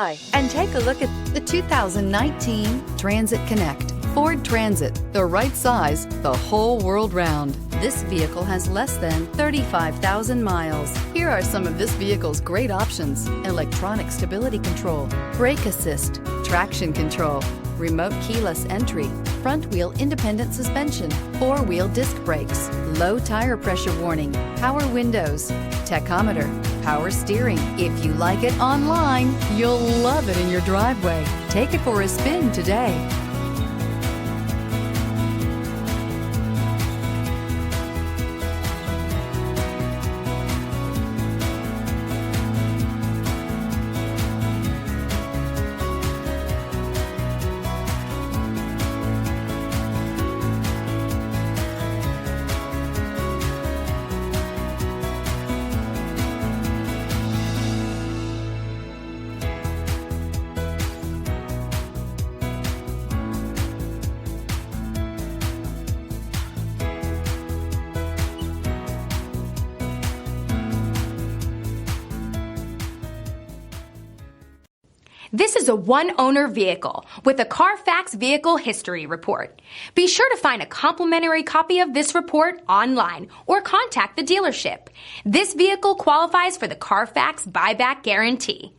by and take a look at the 2019 Transit Connect. Ford Transit, the right size the whole world round. This vehicle has less than 35,000 miles. Here are some of this vehicle's great options: electronic stability control, brake assist, traction control, remote keyless entry, front wheel independent suspension, 4-wheel disc brakes, low tire pressure warning, power windows, tachometer, power steering. If you like it online, you'll love it in your driveway. Take it for a spin today. This is a one-owner vehicle with a Carfax Vehicle History Report. Be sure to find a complimentary copy of this report online or contact the dealership. This vehicle qualifies for the Carfax Buyback Guarantee.